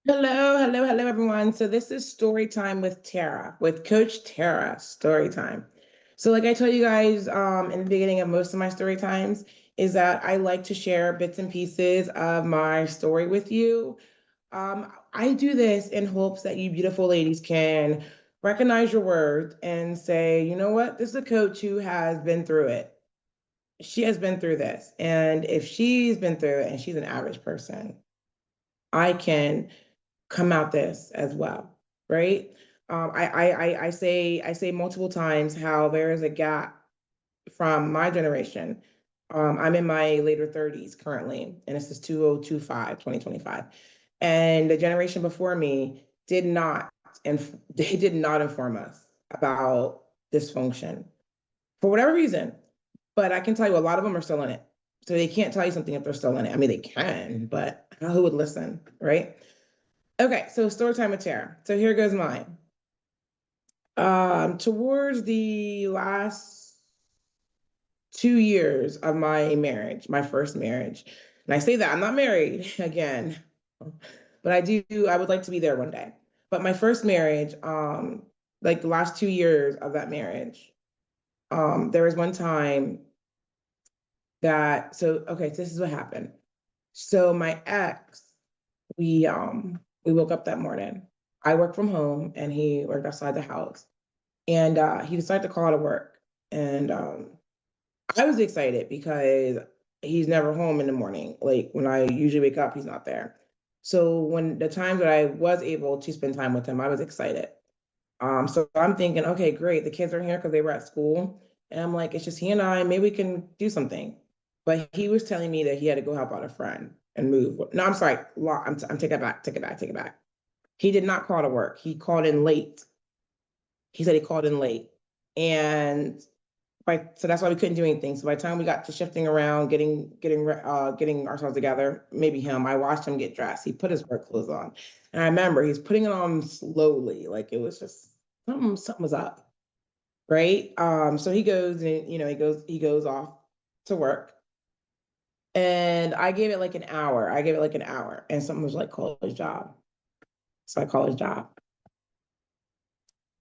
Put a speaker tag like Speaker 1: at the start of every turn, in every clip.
Speaker 1: Hello, everyone. So this is story time with Tara, with Coach Tara, story time. So, like I told you guys in the beginning of most of my story times, is that I like to share bits and pieces of my story with you. I do this in hopes that you beautiful ladies can recognize your words and say, you know what, this is a coach who has been through it. She has been through this. And if she's been through it and she's an average person, I can come out this as well, right? I say multiple times how there is a gap from my generation. I'm in my later 30s currently, and this is 2025. And the generation before me did not, and they did not inform us about dysfunction for whatever reason. But I can tell you a lot of them are still in it. So they can't tell you something if they're still in it. I mean, they can, but who would listen, right? Okay, so story time with Tara. So here goes mine. Towards the last 2 years of my marriage, my first marriage, and I say that I'm not married again, but I would like to be there one day. But my first marriage, like the last 2 years of that marriage, there was one time okay, so this is what happened. So my ex, we woke up that morning. I worked from home and he worked outside the house. And he decided to call to work. And I was excited because he's never home in the morning. Like when I usually wake up, he's not there. So when the times that I was able to spend time with him, I was excited. So I'm thinking, okay, great. The kids are here because they were at school. And I'm like, it's just he and I, maybe we can do something. But he was telling me that he had to go help out a friend and move. No, I'm sorry. I'm take it back, take it back. He did not call to work. He called in late. He said he called in late. And so that's why we couldn't do anything. So by the time we got to shifting around, getting ourselves together, maybe him, I watched him get dressed. He put his work clothes on. And I remember he's putting it on slowly, like it was just something was up. Right. So he goes and he goes off to work. And I gave it like an hour. I gave it like an hour. And something was like, call his job. So I call his job.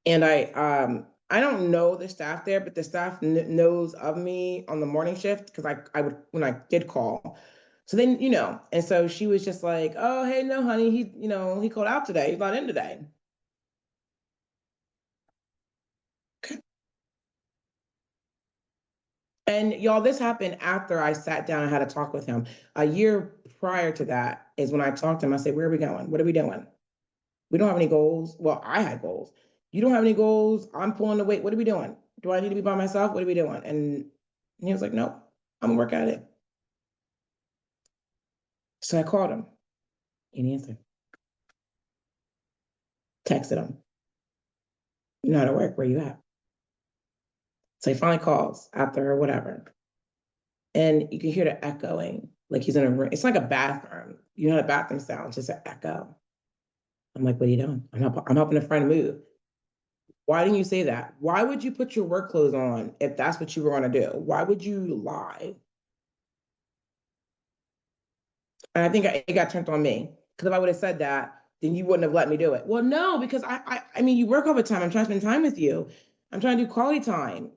Speaker 1: And I don't know the staff there, but the staff knows of me on the morning shift because I would when I did call. So then, and so she was just like, "Oh, hey, no, honey, he called out today. He's not in today." And y'all, this happened after I sat down and had a talk with him. A year prior to that is when I talked to him. I said, "Where are we going? What are we doing? We don't have any goals." Well, I had goals. You don't have any goals. I'm pulling the weight. What are we doing? Do I need to be by myself? What are we doing? And he was like, "Nope, I'm gonna work at it." So I called him. He didn't answer. Texted him. "You're not at work. Where you at?" So he finally calls after or whatever. And you can hear the echoing. Like he's in a room. It's like a bathroom. You know the bathroom sounds, just an echo. I'm like, "What are you doing?" I'm helping a friend move. "Why didn't you say that? Why would you put your work clothes on if that's what you were going to do? Why would you lie?" And I think it got turned on me because if I would have said that, then you wouldn't have let me do it. Well, no, because I mean, you work all the time. I'm trying to spend time with you. I'm trying to do quality time.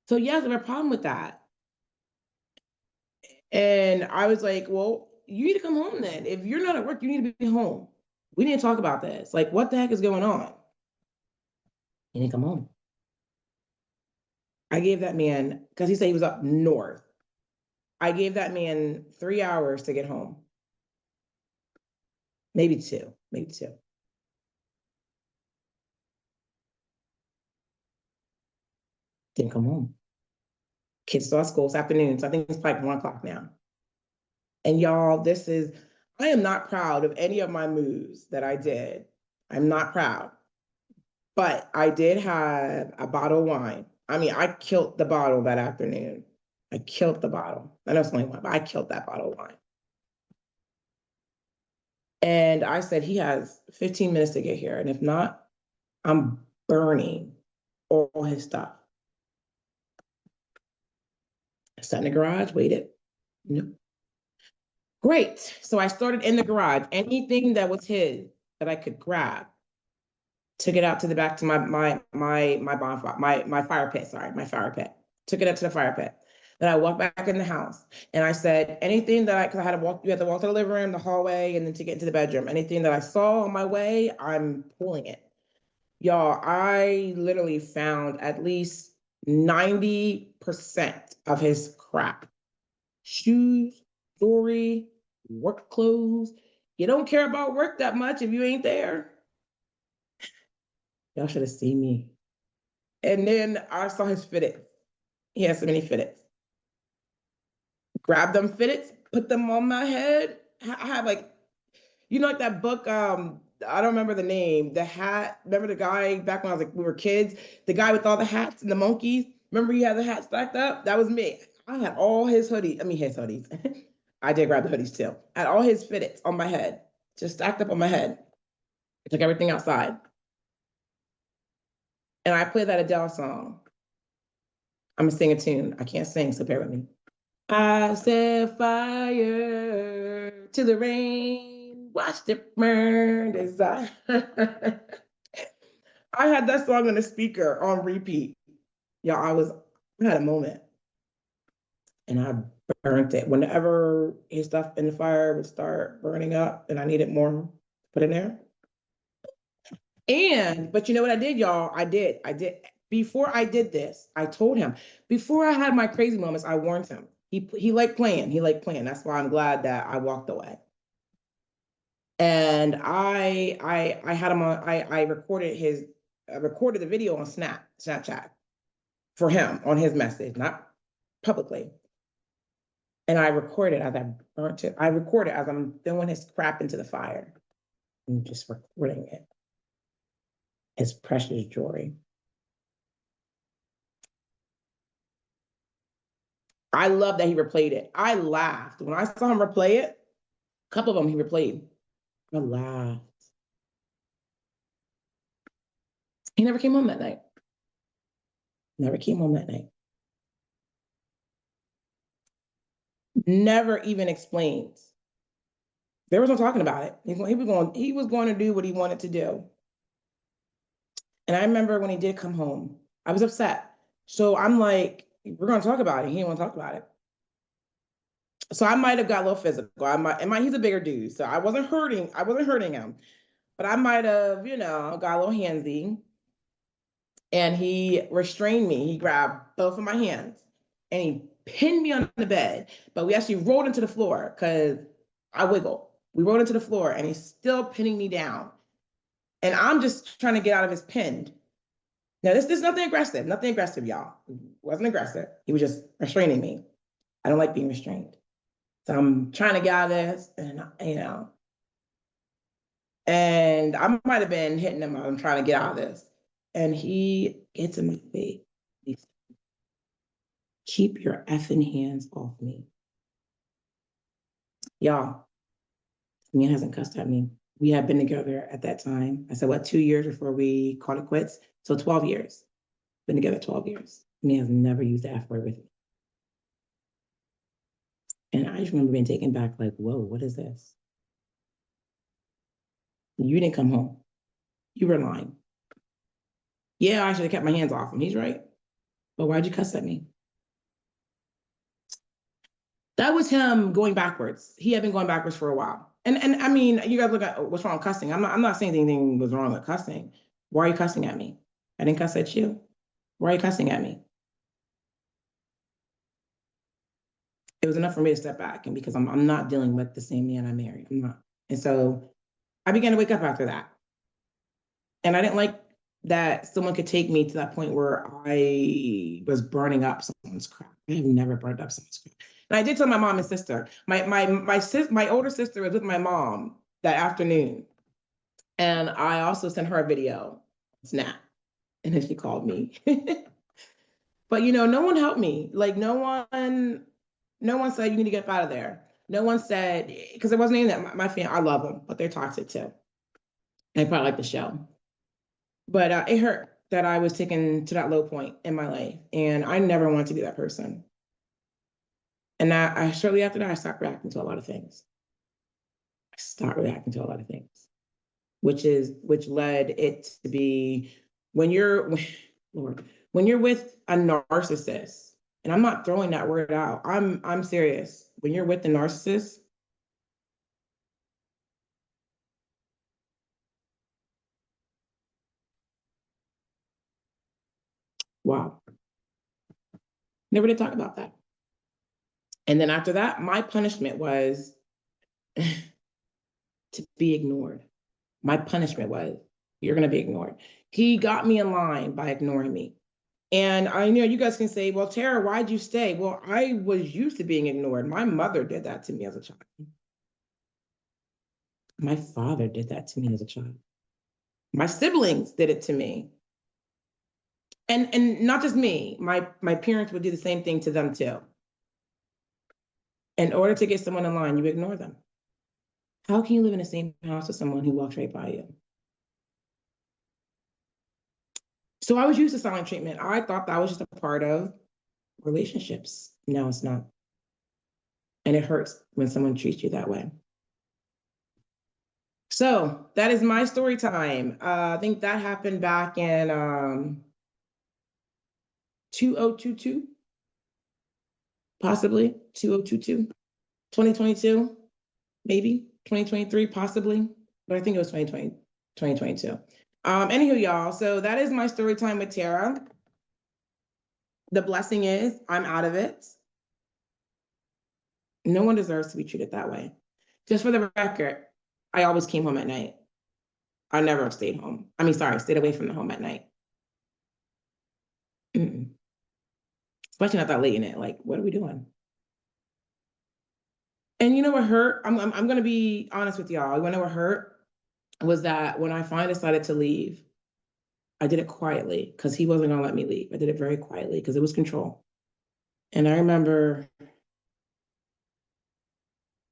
Speaker 1: So yes, I have a problem with that. And I was like, well, you need to come home then. If you're not at work, you need to be home. We need to talk about this. Like, what the heck is going on? You need to come home. I gave that man, because he said he was up north. I gave that man 3 hours to get home. Maybe two, maybe two. Didn't come home. Kids start school this afternoon. So I think it's like 1 o'clock now. And y'all, I am not proud of any of my moves that I did. I'm not proud. But I did have a bottle of wine. I mean, I killed the bottle that afternoon. I killed the bottle. I know it's only one, but I killed that bottle of wine. And I said, he has 15 minutes to get here. And if not, I'm burning all his stuff. I sat in the garage, waited. No. Great. So I started in the garage. Anything that was his that I could grab, took it out to the back to my bonfire, my fire pit. Sorry, my fire pit. Took it up to the fire pit. Then I walked back in the house and I said anything that because I had to walk, you had to walk to the living room, the hallway, and then to get into the bedroom. Anything that I saw on my way, I'm pulling it. Y'all, I literally found at least 90% of his crap. Shoes, jewelry, work clothes. You don't care about work that much if you ain't there. Y'all should have seen me. And then I saw his fitteds. He has so many fitteds. Grab them fitteds, put them on my head. I have like, like that book, I don't remember the name, the hat. Remember the guy back when I was like, we were kids, the guy with all the hats and the monkeys? Remember he had the hat stacked up? That was me. I had all his hoodies. I mean, his hoodies. I did grab the hoodies too. I had all his fitteds on my head, just stacked up on my head. I took everything outside. And I played that Adele song. I'm gonna sing a tune. I can't sing, so bear with me. I set fire to the rain, watched it burn. Desire. I had that song on the speaker on repeat. Yeah, I had a moment and I burnt it. Whenever his stuff in the fire would start burning up and I needed more to put in there. But you know what I did, y'all? I did. Before I did this, I told him, before I had my crazy moments, I warned him. He liked playing. He liked playing. That's why I'm glad that I walked away. And I had him on, I recorded the video on Snapchat for him on his message, not publicly. And I recorded as I burnt it. I recorded as I'm throwing his crap into the fire. I'm just recording it. His precious jewelry. I love that he replayed it. I laughed. When I saw him replay it, a couple of them he replayed. I laughed. He never came home that night. Never came home that night. Never even explained. There was no talking about it. He was going to do what he wanted to do. And I remember when he did come home, I was upset. So I'm like, we're going to talk about it. He didn't want to talk about it. So I might have got a little physical. He's a bigger dude. So I wasn't hurting him. But I might have, got a little handsy. And he restrained me. He grabbed both of my hands and he pinned me on the bed. But we actually rolled into the floor because I wiggled. We rolled into the floor and he's still pinning me down. And I'm just trying to get out of his pin. Now, this is nothing aggressive, y'all. It wasn't aggressive. He was just restraining me. I don't like being restrained. So I'm trying to get out of this, and I might have been hitting him. I'm trying to get out of this. And he gets in my face. He said, keep your effing hands off me. Y'all, this man hasn't cussed at me. We had been together at that time. I said, 2 years before we called it quits? So 12 years. Been together 12 years. He has never used the F word with me. And I just remember being taken back, like, whoa, what is this? You didn't come home. You were lying. Yeah, I should have kept my hands off him. He's right. But why'd you cuss at me? That was him going backwards. He had been going backwards for a while. And I mean, you guys look at what's wrong with cussing. I'm not saying anything was wrong with cussing. Why are you cussing at me? I didn't cuss at you. Why are you cussing at me? It was enough for me to step back, and because I'm not dealing with the same man I married. I'm not. And so I began to wake up after that. And I didn't like that someone could take me to that point where I was burning up someone's crap. I have never burned up someone's crap. And I did tell my mom and sister. My older sister was with my mom that afternoon. And I also sent her a video, Snap. And then she called me. But no one helped me. Like no one said you need to get out of there. No one said, because it wasn't even that my family, I love them, but they're toxic too. They probably like the show. But it hurt that I was taken to that low point in my life. And I never wanted to be that person. And I shortly after that, I stopped reacting to a lot of things. I stopped reacting to a lot of things, which led it to be when you're, Lord, when you're with a narcissist, and I'm not throwing that word out. I'm serious. When you're with the narcissist, wow, never did talk about that. And then after that, my punishment was to be ignored. My punishment was, you're going to be ignored. He got me in line by ignoring me. And I know you guys can say, well, Tara, why'd you stay? Well, I was used to being ignored. My mother did that to me as a child. My father did that to me as a child. My siblings did it to me. And not just me, my parents would do the same thing to them too. In order to get someone in line, you ignore them. How can you live in the same house with someone who walks right by you? So I was used to silent treatment. I thought that was just a part of relationships. No, it's not. And it hurts when someone treats you that way. So that is my story time. I think that happened back in 2022, possibly 2022, 2022, maybe 2023, possibly, but I think it was 2020, 2022. Anywho, y'all, so that is my story time with Tara. The blessing is I'm out of it. No one deserves to be treated that way. Just for the record, I always came home at night. I never stayed home. I mean, sorry, stayed away from the home at night. Mm-mm. Especially not that late in it. Like, what are we doing? And you know what hurt? I'm going to be honest with y'all. You know what hurt was that when I finally decided to leave, I did it quietly because he wasn't going to let me leave. I did it very quietly because it was control. And I remember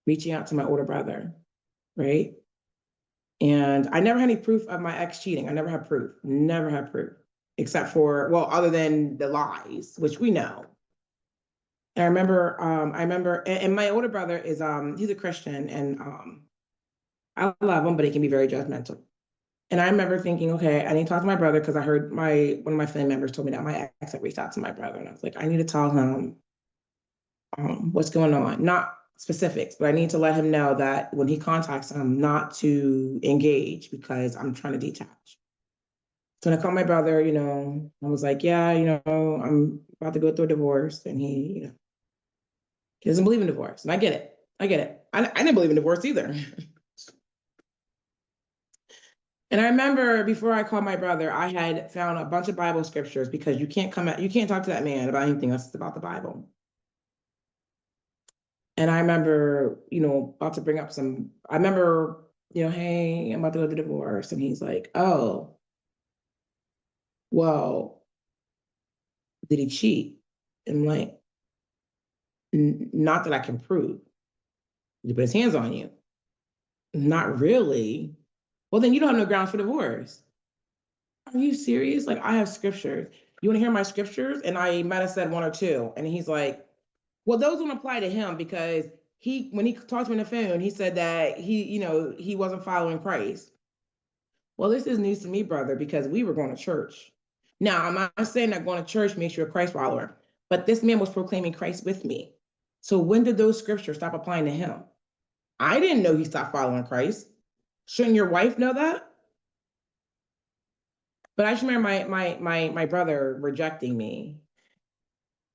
Speaker 1: reaching out to my older brother, right? And I never had any proof of my ex cheating. I never had proof, except for, well, other than the lies, which we know. And I remember, and my older brother is, he's a Christian, and I love him, but he can be very judgmental. And I remember thinking, okay, I need to talk to my brother because I heard one of my family members told me that my ex had reached out to my brother, and I was like, I need to tell him what's going on, not specifics, but I need to let him know that when he contacts him, not to engage because I'm trying to detach. So when I called my brother, I was like, yeah, I'm about to go through a divorce, and he doesn't believe in divorce, and I get it. I get it. I didn't believe in divorce either. And I remember before I called my brother, I had found a bunch of Bible scriptures because you can't talk to that man about anything else about the Bible. And I remember, about to bring up I remember, hey, I'm about to go through divorce. And he's like, oh, well, did he cheat? And I'm like, not that I can prove. Did he put his hands on you? Not really. Well, then you don't have no grounds for divorce. Are you serious? Like, I have scriptures. You want to hear my scriptures? And I might have said one or two. And he's like, well, those don't apply to him because when he talked to me on the phone, he said that he wasn't following Christ. Well, this is news to me, brother, because we were going to church. Now, I'm not saying that going to church makes you a Christ follower, but this man was proclaiming Christ with me. So when did those scriptures stop applying to him? I didn't know he stopped following Christ. Shouldn't your wife know that? But I just remember my brother rejecting me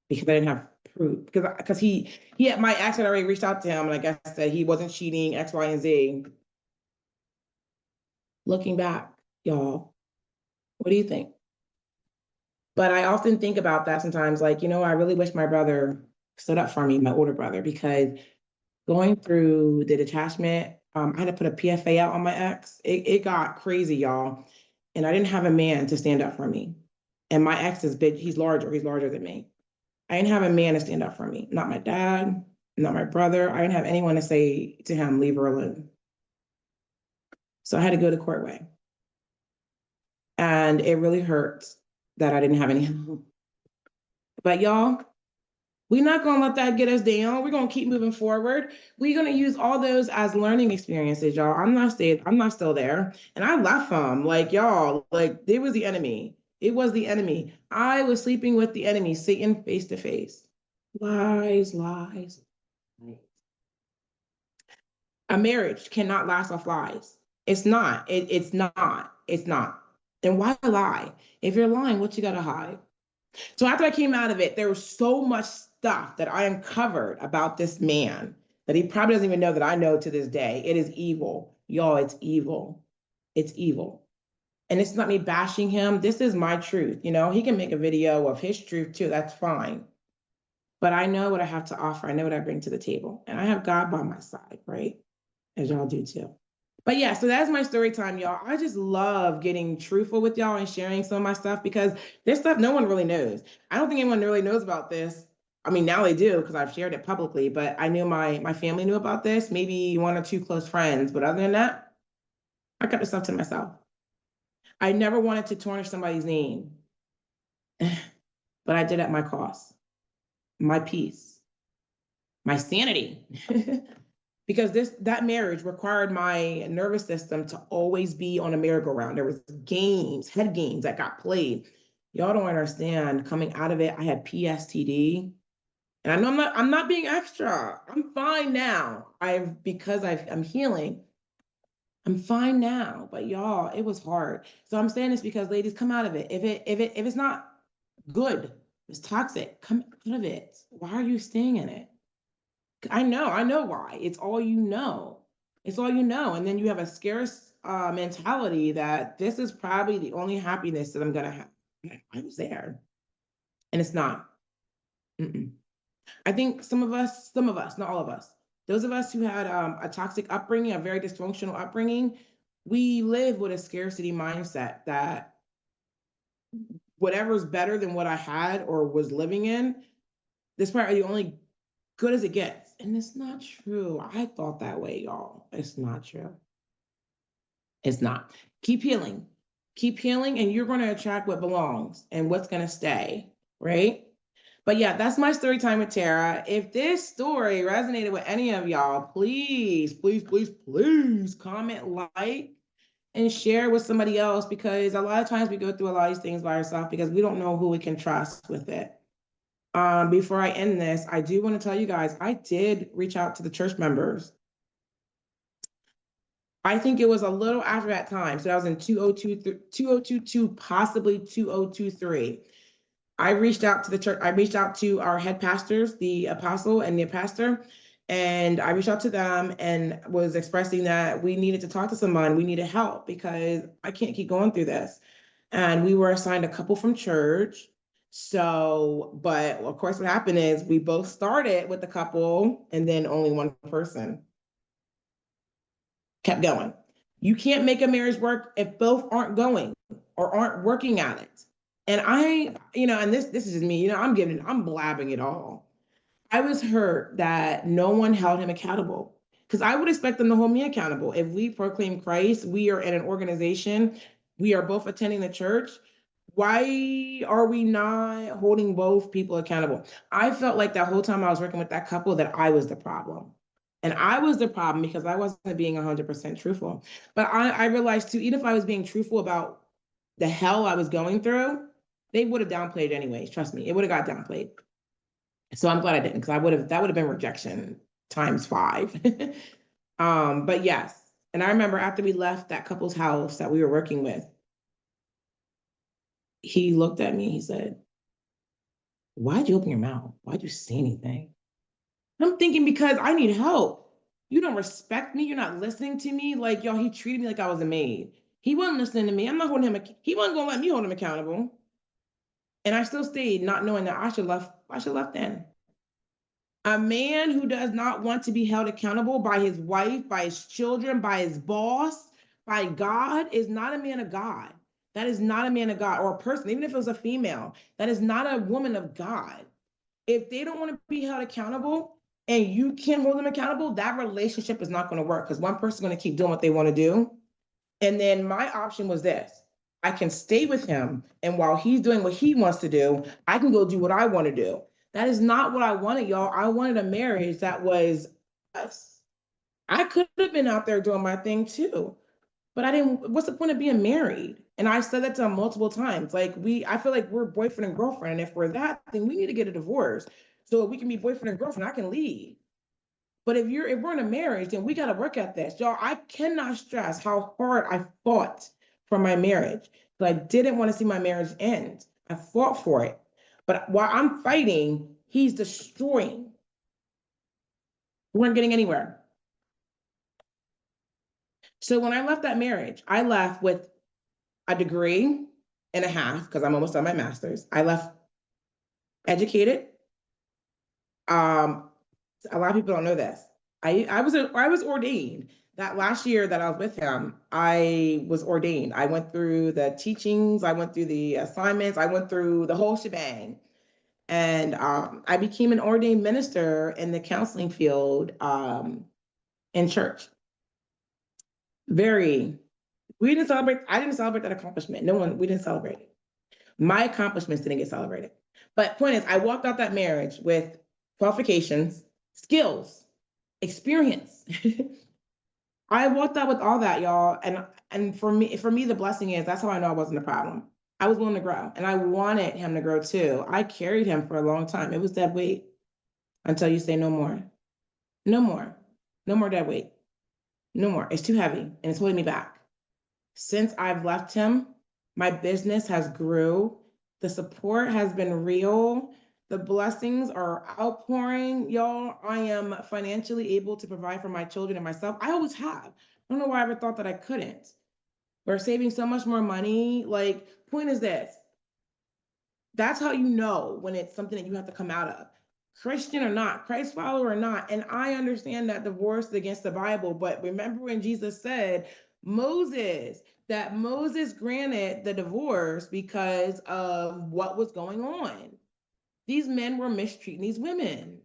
Speaker 1: because I didn't have proof. Because he had my ex had already reached out to him, and I guess that he wasn't cheating X, Y, and Z. Looking back, y'all, what do you think? But I often think about that sometimes, like, I really wish my brother stood up for me, my older brother, because going through the detachment, I had to put a PFA out on my ex. It got crazy, y'all. And I didn't have a man to stand up for me. And my ex is big, he's larger than me. I didn't have a man to stand up for me. Not my dad, not my brother. I didn't have anyone to say to him, leave her alone. So I had to go the court way. And it really hurts that I didn't have any help. But y'all, We're not going to let that get us down. We're going to keep moving forward. We're going to use all those as learning experiences, y'all. I'm not still there. And I left them. Like, y'all, like, it was the enemy. It was the enemy. I was sleeping with the enemy, Satan, face to face. Lies, lies. A marriage cannot last off lies. It's not. It's not. It's not. Then why lie? If you're lying, what you got to hide? So after I came out of it, there was so much stuff that I uncovered about this man that he probably doesn't even know that I know to this day. It is evil. Y'all, it's evil. It's evil. And it's not me bashing him. This is my truth. You know, he can make a video of his truth too. That's fine. But I know what I have to offer. I know what I bring to the table. And I have God by my side, right? As y'all do too. But yeah, so that's my story time, y'all. I just love getting truthful with y'all and sharing some of my stuff because there's stuff no one really knows. I don't think anyone really knows about this. I mean, now they do because I've shared it publicly, but I knew my family knew about this, maybe one or two close friends. But other than that, I kept the stuff to myself. I never wanted to tarnish somebody's name, but I did at my cost, my peace, my sanity. Because that marriage required my nervous system to always be on a merry-go-round. There was games, head games that got played. Y'all don't understand. Coming out of it, I had PSTD, and I know I'm not being extra. I'm fine now. I'm healing. I'm fine now, but y'all, it was hard. So I'm saying this because ladies, come out of it. If it's not good, it's toxic. Come out of it. Why are you staying in it? I know why. It's all you know. It's all you know. And then you have a scarce mentality that this is probably the only happiness that I'm going to have. I was there. And it's not. Mm-mm. I think some of us, not all of us, those of us who had a toxic upbringing, a very dysfunctional upbringing, we live with a scarcity mindset that whatever's better than what I had or was living in, this is probably the only good as it gets. And it's not true. I thought that way, y'all. It's not true. It's not. Keep healing. Keep healing, and you're going to attract what belongs and what's going to stay, right? But yeah, that's my story time with Tara. If this story resonated with any of y'all, please, please, please, please comment, like, and share with somebody else because a lot of times we go through a lot of these things by ourselves because we don't know who we can trust with it. Before I end this, I do want to tell you guys, I did reach out to the church members. I think it was a little after that time. So that was in 2022, possibly 2023. I reached out to the church. I reached out to our head pastors, the apostle and the pastor, and I reached out to them and was expressing that we needed to talk to someone. We needed help because I can't keep going through this. And we were assigned a couple from church. So, but of course, what happened is we both started with a couple and then only one person kept going. You can't make a marriage work if both aren't going or aren't working at it. And I, and this is just me, I'm blabbing it all. I was hurt that no one held him accountable because I would expect them to hold me accountable. If we proclaim Christ, we are in an organization, we are both attending the church. Why are we not holding both people accountable? I felt like that whole time I was working with that couple that I was the problem. And I was the problem because I wasn't being 100% truthful. But I realized too, even if I was being truthful about the hell I was going through, they would have downplayed anyways. Trust me, it would have got downplayed. So I'm glad I didn't, because that would have been rejection times 5. But yes. And I remember after we left that couple's house that we were working with, he looked at me, he said, "Why'd you open your mouth? Why'd you say anything?" I'm thinking, because I need help. You don't respect me. You're not listening to me. Like, y'all, he treated me like I was a maid. He wasn't listening to me. I'm not holding him. He wasn't going to let me hold him accountable. And I still stayed, not knowing that I should left then. A man who does not want to be held accountable by his wife, by his children, by his boss, by God is not a man of God. That is not a man of God, or a person, even if it was a female, that is not a woman of God. If they don't want to be held accountable and you can't hold them accountable, that relationship is not going to work because one person's going to keep doing what they want to do. And then my option was this: I can stay with him, and while he's doing what he wants to do, I can go do what I want to do. That is not what I wanted, y'all. I wanted a marriage that was us. I could have been out there doing my thing too, but I didn't. What's the point of being married? And I said that to him multiple times. Like I feel like we're boyfriend and girlfriend. And if we're that, then we need to get a divorce so we can be boyfriend and girlfriend. I can leave. But if we're in a marriage, then we got to work at this, y'all. I cannot stress how hard I fought for my marriage. But I didn't want to see my marriage end. I fought for it, but while I'm fighting, he's destroying. We weren't getting anywhere. So when I left that marriage, I left with a degree and a half because I'm almost done my master's. I left educated. Um, a lot of people don't know this. I was ordained. That last year that I was with him, I was ordained. I went through the teachings, I went through the assignments, I went through the whole shebang. And I became an ordained minister in the counseling field in church. Very, we didn't celebrate, I didn't celebrate that accomplishment. No one, we didn't celebrate it. My accomplishments didn't get celebrated. But point is, I walked out that marriage with qualifications, skills, experience. I walked out with all that, y'all. And for me, the blessing is that's how I know I wasn't a problem. I was willing to grow, and I wanted him to grow too. I carried him for a long time. It was dead weight until you say no more, no more, no more dead weight, no more. It's too heavy, and it's holding me back. Since I've left him, my business has grew. The support has been real. The blessings are outpouring, y'all. I am financially able to provide for my children and myself. I always have. I don't know why I ever thought that I couldn't. We're saving so much more money. Like, point is this. That's how you know when it's something that you have to come out of. Christian or not, Christ follower or not. And I understand that divorce is against the Bible, but remember when Jesus said, that Moses granted the divorce because of what was going on. These men were mistreating these women.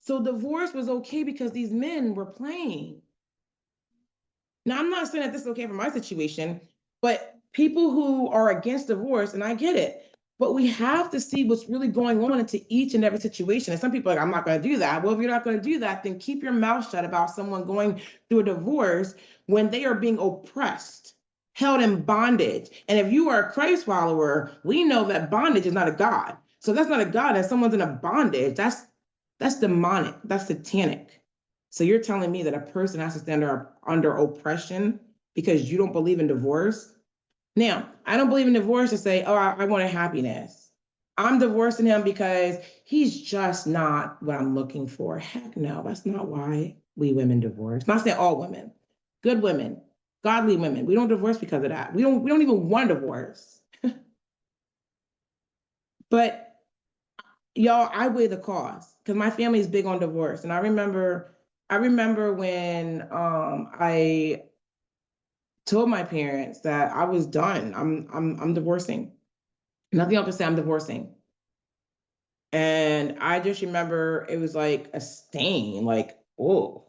Speaker 1: So divorce was okay because these men were playing. Now, I'm not saying that this is okay for my situation, but people who are against divorce, and I get it, but we have to see what's really going on into each and every situation. And some people are like, I'm not going to do that. Well, if you're not going to do that, then keep your mouth shut about someone going through a divorce when they are being oppressed, held in bondage. And if you are a Christ follower, we know that bondage is not a God. So that's not a God, and someone's in a bondage. That's demonic. That's satanic. So you're telling me that a person has to stand under oppression because you don't believe in divorce? Now, I don't believe in divorce to say, oh, I wanted happiness. I'm divorcing him because he's just not what I'm looking for. Heck no, that's not why we women divorce. Not saying all women, good women, godly women. We don't divorce because of that. We don't even want a divorce. But y'all, I weigh the cost because my family is big on divorce. And I remember when I told my parents that I was done. I'm divorcing. Nothing else to say, I'm divorcing. And I just remember it was like a stain, like, oh.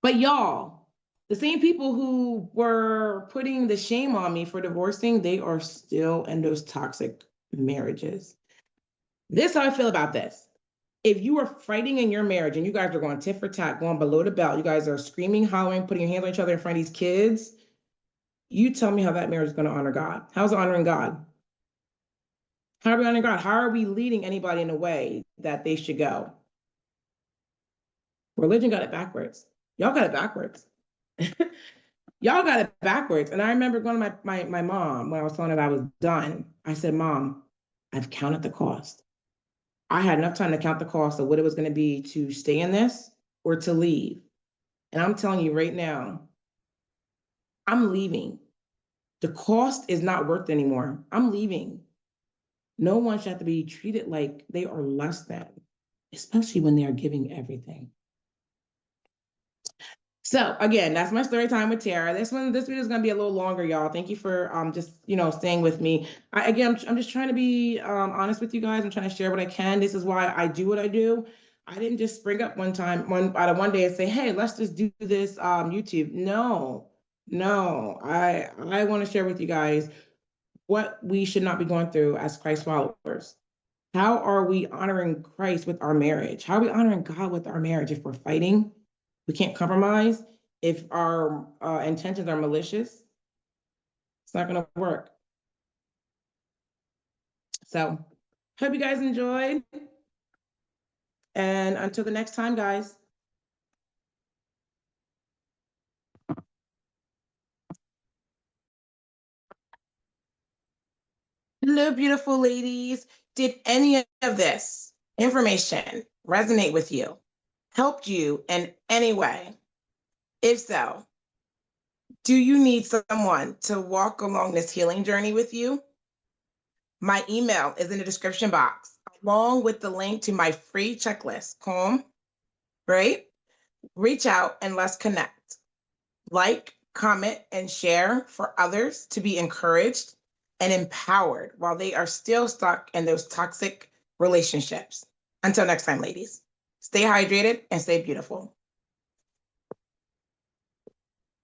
Speaker 1: But y'all, the same people who were putting the shame on me for divorcing, they are still in those toxic marriages. This is how I feel about this. If you are fighting in your marriage and you guys are going tit for tat, going below the belt, you guys are screaming, hollering, putting your hands on each other in front of these kids, you tell me how that marriage is going to honor God. How's it honoring God? How are we honoring God? How are we leading anybody in a way that they should go? Religion got it backwards. Y'all got it backwards. Y'all got it backwards. And I remember going to my mom when I was telling her that I was done. I said, Mom, I've counted the cost. I had enough time to count the cost of what it was going to be to stay in this or to leave. And I'm telling you right now, I'm leaving. The cost is not worth it anymore. I'm leaving. No one should have to be treated like they are less than, especially when they are giving everything. So again, that's my story time with Tara. This video is gonna be a little longer, y'all. Thank you for just staying with me. I'm just trying to be honest with you guys. I'm trying to share what I can. This is why I do what I do. I didn't just spring up one day and say, hey, let's just do this YouTube. No, I want to share with you guys what we should not be going through as Christ followers. How are we honoring Christ with our marriage? How are we honoring God with our marriage? If we're fighting, we can't compromise. If our intentions are malicious, it's not going to work. So, hope you guys enjoyed. And until the next time, guys. Hello, beautiful ladies. Did any of this information resonate with you? Helped you in any way? If so, do you need someone to walk along this healing journey with you? My email is in the description box, along with the link to my free checklist. Calm, right? Reach out and let's connect. Like, comment, and share for others to be encouraged and empowered while they are still stuck in those toxic relationships. Until next time, ladies, stay hydrated and stay beautiful.